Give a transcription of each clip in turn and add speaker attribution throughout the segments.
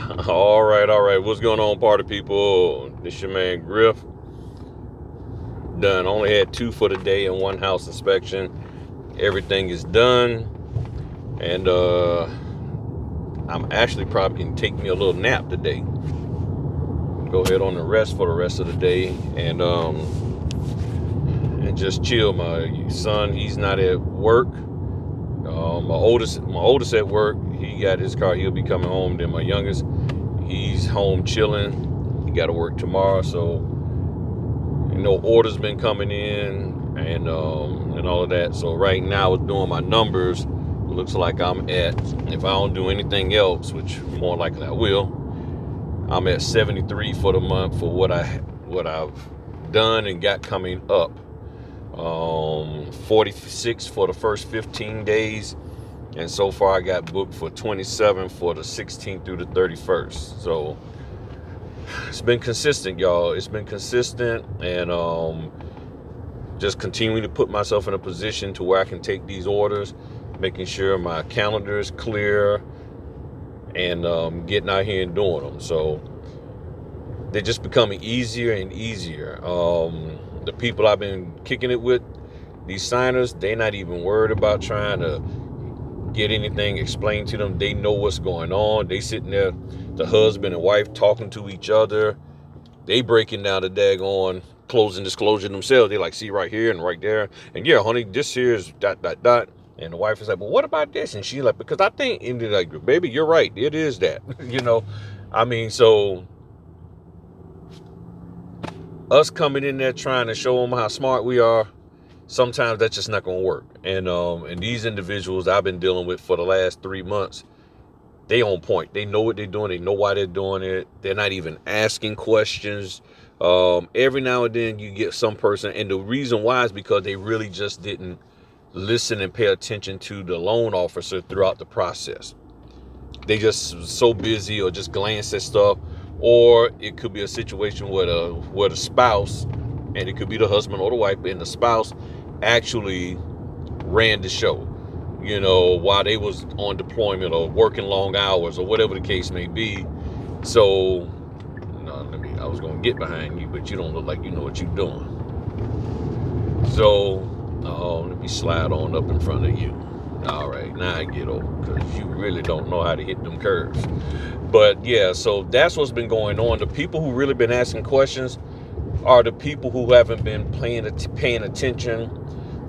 Speaker 1: All right, all right. What's going on, party people? This your man Griff. Done. Only had 2 for the day and 1 house inspection. Everything is done, and I'm actually probably can take me a little nap today. Go ahead on the rest for the rest of the day, and just chill. My son, he's not at work. My oldest at work. He got his car. He'll be coming home. Then my youngest, he's home chilling. He got to work tomorrow, so orders been coming in and all of that. So right now, doing my numbers, it looks like I'm at, if I don't do anything else, which more likely I will, I'm at 73 for the month for what I've done and got coming up. 46 for the first 15 days, and so far I got booked for 27 for the 16th through the 31st. So it's been consistent, y'all. It's been consistent, and just continuing to put myself in a position to where I can take these orders, making sure my calendar is clear, and getting out here and doing them. So they're just becoming easier and easier. The people I've been kicking it with, these signers, they're not even worried about trying to get anything explained to them. They know what's going on. They sitting there, the husband and wife talking to each other. They breaking down the daggone closing disclosure themselves. They like, see right here and right there. And yeah, honey, this here is ... And the wife is like, well, what about this? And she's like, because I think, and they're like, baby, you're right. It is that. I mean, so us coming in there trying to show them how smart we are, sometimes that's just not going to work. And these individuals I've been dealing with for the last 3 months, they on point. They know what they're doing. They know why they're doing it. They're not even asking questions. Every now and then you get some person, and the reason why is because they really just didn't listen and pay attention to the loan officer throughout the process. They just so busy or just glance at stuff, or it could be a situation where the spouse, and it could be the husband or the wife, and the spouse actually ran the show, while they was on deployment or working long hours or whatever the case may be. So, no, I was gonna get behind you, but you don't look like you know what you're doing. So, let me slide on up in front of you. All right, now I get over, because you really don't know how to hit them curves. But yeah, so that's what's been going on. The people who really been asking questions are the people who haven't been paying attention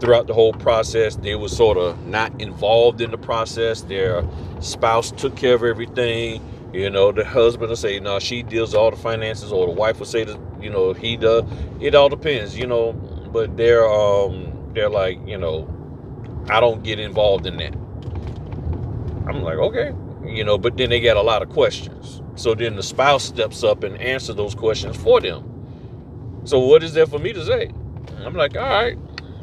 Speaker 1: throughout the whole process. They were sort of not involved in the process. Their spouse took care of everything. The husband will say, no, she deals all the finances, or the wife will say that, he does. It all depends, but they're like, I don't get involved in that. I'm like, okay, but then they got a lot of questions. So then the spouse steps up and answers those questions for them. So what is there for me to say? I'm like, all right,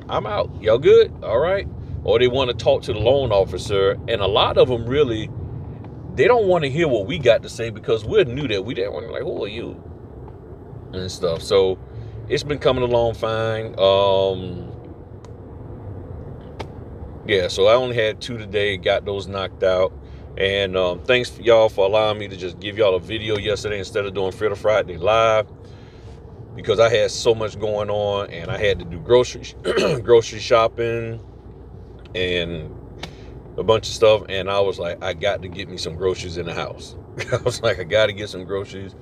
Speaker 1: I'm out. Y'all good? All right. Or they want to talk to the loan officer, and a lot of them really, they don't want to hear what we got to say, because we're new there. We didn't want to, like, who are you? And stuff. So it's been coming along fine. Yeah, so I only had 2 today, got those knocked out. And thanks for y'all for allowing me to just give y'all a video yesterday instead of doing Fritter Friday Live, because I had so much going on, and I had to do grocery shopping and a bunch of stuff. And I was like, I got to get me some groceries in the house. I was like, I got to get some groceries.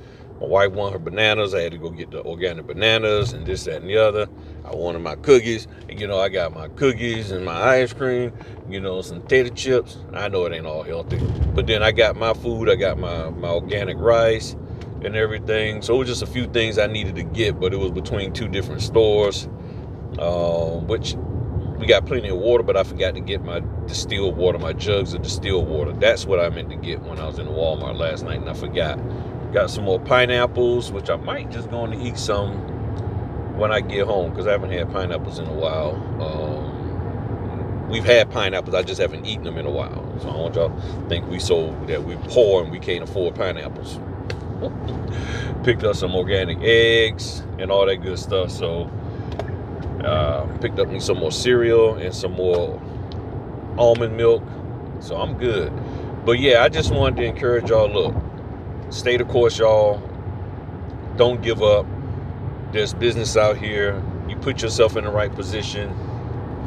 Speaker 1: My wife wanted her bananas. I had to go get the organic bananas and this, that, and the other. I wanted my cookies. I got my cookies and my ice cream, some potato chips. I know it ain't all healthy, but then I got my food. I got my organic rice and everything. So it was just a few things I needed to get, but it was between 2 different stores, which we got plenty of water, but I forgot to get my distilled water, my jugs of distilled water. That's what I meant to get when I was in Walmart last night, and I forgot. Got some more pineapples, which I might just go to eat some when I get home, because I haven't had pineapples in a while. We've had pineapples, I just haven't eaten them in a while. So I don't want y'all to think we poor and we can't afford pineapples. Picked up some organic eggs and all that good stuff. So picked up me some more cereal and some more almond milk. So I'm good. But yeah, I just wanted to encourage y'all, look, stay the course, y'all. Don't give up. There's business out here. You put yourself in the right position,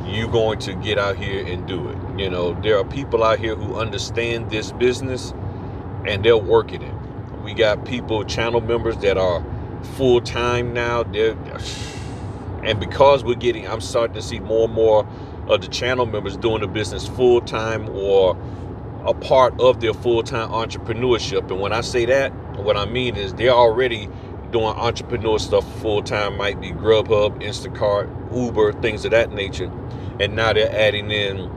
Speaker 1: you're going to get out here and do it. You know, there are people out here who understand this business and they're working it. We got people, channel members that are full-time now. And because I'm starting to see more and more of the channel members doing the business full-time or a part of their full-time entrepreneurship. And when I say that, what I mean is they're already doing entrepreneur stuff full-time, might be Grubhub, Instacart, Uber, things of that nature. And now they're adding in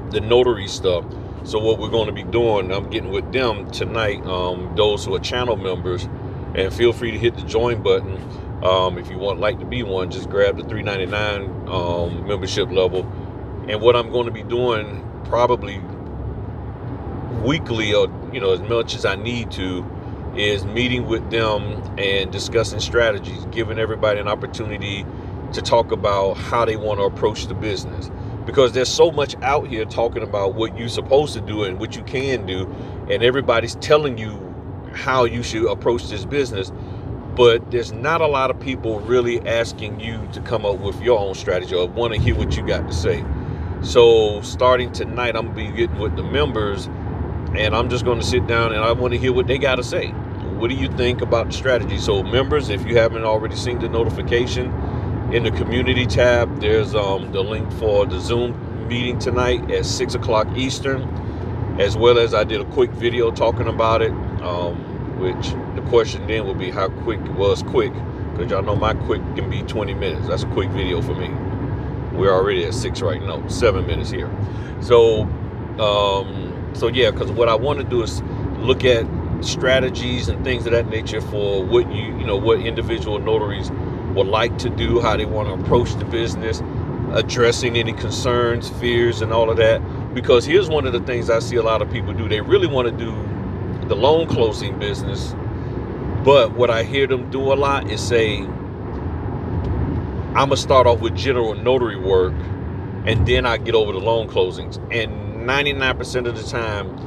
Speaker 1: the notary stuff. So what we're going to be doing, I'm getting with them tonight, those who are channel members, and feel free to hit the join button. If you like to be one, just grab the $3.99 membership level. And what I'm going to be doing probably weekly, or as much as I need to, is meeting with them and discussing strategies, giving everybody an opportunity to talk about how they want to approach the business. Because there's so much out here talking about what you're supposed to do and what you can do, and everybody's telling you how you should approach this business, but there's not a lot of people really asking you to come up with your own strategy or want to hear what you got to say. So starting tonight, I'm going to be getting with the members, and I'm just going to sit down and I want to hear what they got to say. What do you think about the strategy? So members, if you haven't already seen the notification, in the community tab, there's the link for the Zoom meeting tonight at 6 o'clock Eastern, as well as I did a quick video talking about it, which the question then will be how quick was quick, because y'all know my quick can be 20 minutes. That's a quick video for me. We're already at 6 right now, 7 minutes here. So yeah, because what I want to do is look at strategies and things of that nature for what what individual notaries would like to do, how they want to approach the business, addressing any concerns, fears, and all of that. Because here's one of the things I see a lot of people do. They really want to do the loan closing business, but what I hear them do a lot is say, I'm gonna start off with general notary work and then I get over the loan closings. And 99% of the time,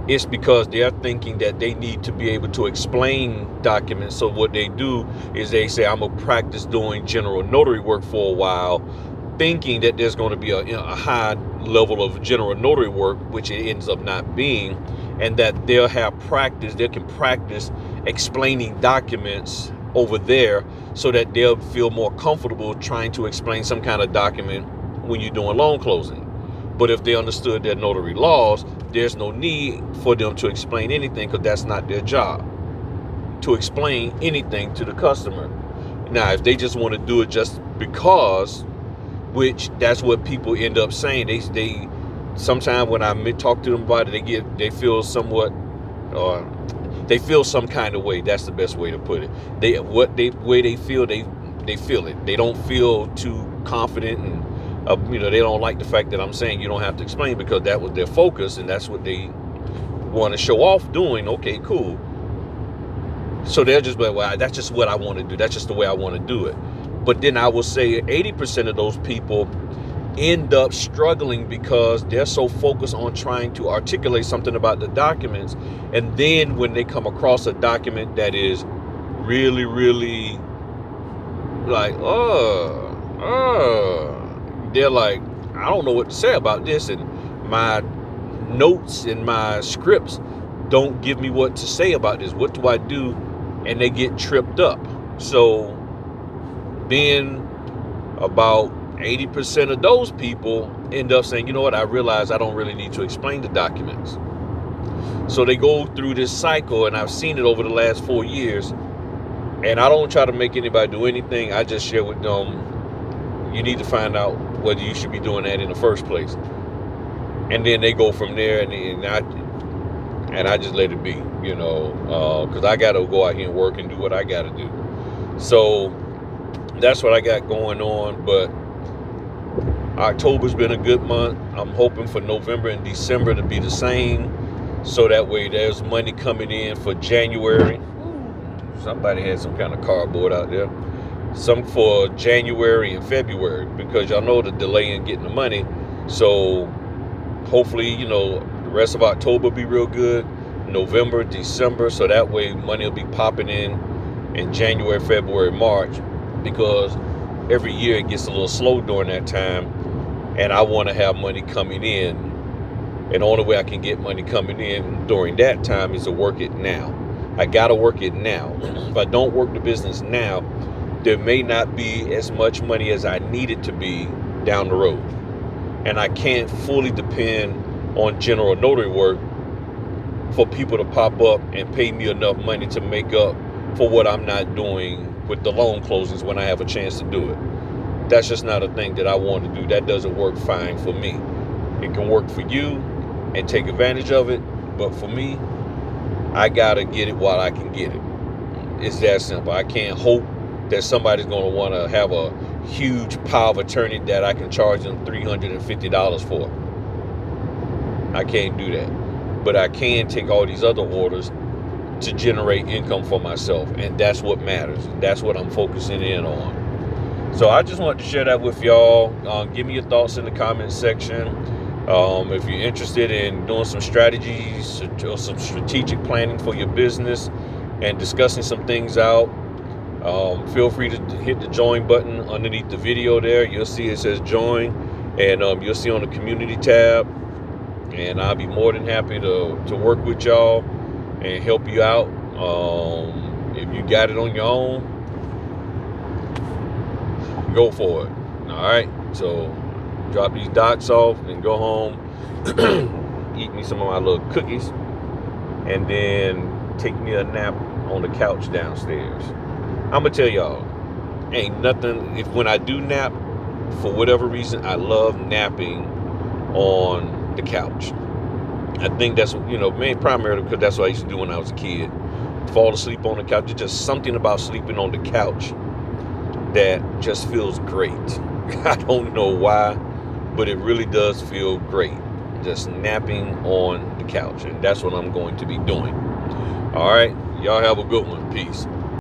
Speaker 1: it's because they're thinking that they need to be able to explain documents. So what they do is they say, I'm going to practice doing general notary work for a while, thinking that there's going to be a high level of general notary work, which it ends up not being, and that they'll have practice. They can practice explaining documents over there so that they'll feel more comfortable trying to explain some kind of document when you're doing loan closing. But if they understood their notary laws, there's no need for them to explain anything, because that's not their job, to explain anything to the customer. Now, if they just want to do it just because, which that's what people end up saying, they sometimes when I talk to them about it, they feel somewhat, they feel some kind of way. That's the best way to put it. They feel it. They don't feel too confident, and they don't like the fact that I'm saying you don't have to explain, because that was their focus and that's what they want to show off doing. Okay, cool. So they're just like, well, that's just what I want to do. That's just the way I want to do it. But then I will say 80% of those people end up struggling because they're so focused on trying to articulate something about the documents. And then when they come across a document that is really, really like, they're like, I don't know what to say about this, and my notes and my scripts don't give me what to say about this. What do I do? And they get tripped up. So then about 80% of those people end up saying, you know what, I realize I don't really need to explain the documents. So they go through this cycle, and I've seen it over the last 4 years, and I don't try to make anybody do anything. I just share with them, you need to find out whether you should be doing that in the first place. And then they go from there, and I just let it be, because I got to go out here and work and do what I got to do. So that's what I got going on. But October's been a good month. I'm hoping for November and December to be the same, so that way there's money coming in for January. Somebody had some kind of cardboard out there. Some for January and February, because y'all know the delay in getting the money. So hopefully, the rest of October be real good. November, December, so that way money will be popping in January, February, March, because every year it gets a little slow during that time, and I want to have money coming in. And the only way I can get money coming in during that time is to work it now. I got to work it now. If I don't work the business now, there may not be as much money as I need it to be down the road. And I can't fully depend on general notary work for people to pop up and pay me enough money to make up for what I'm not doing with the loan closings when I have a chance to do it. That's just not a thing that I want to do. That doesn't work fine for me. It can work for you and take advantage of it, but for me, I gotta get it while I can get it. It's that simple. I can't hope that somebody's going to want to have a huge power of attorney that I can charge them $350 for. I can't do that. But I can take all these other orders to generate income for myself, and that's what matters. That's what I'm focusing in on. So I just wanted to share that with y'all. Give me your thoughts in the comment section. If you're interested in doing some strategies or some strategic planning for your business and discussing some things out, feel free to hit the join button underneath the video there. You'll see it says join, and you'll see on the community tab, and I'll be more than happy to work with y'all and help you out. If you got it on your own, go for it. All right, so drop these dots off and go home, eat me some of my little cookies, and then take me a nap on the couch downstairs. I'm gonna tell y'all, ain't nothing, if when I do nap, for whatever reason, I love napping on the couch. I think that's, primarily because that's what I used to do when I was a kid. Fall asleep on the couch. There's just something about sleeping on the couch that just feels great. I don't know why, but it really does feel great. Just napping on the couch. And that's what I'm going to be doing. All right. Y'all have a good one. Peace.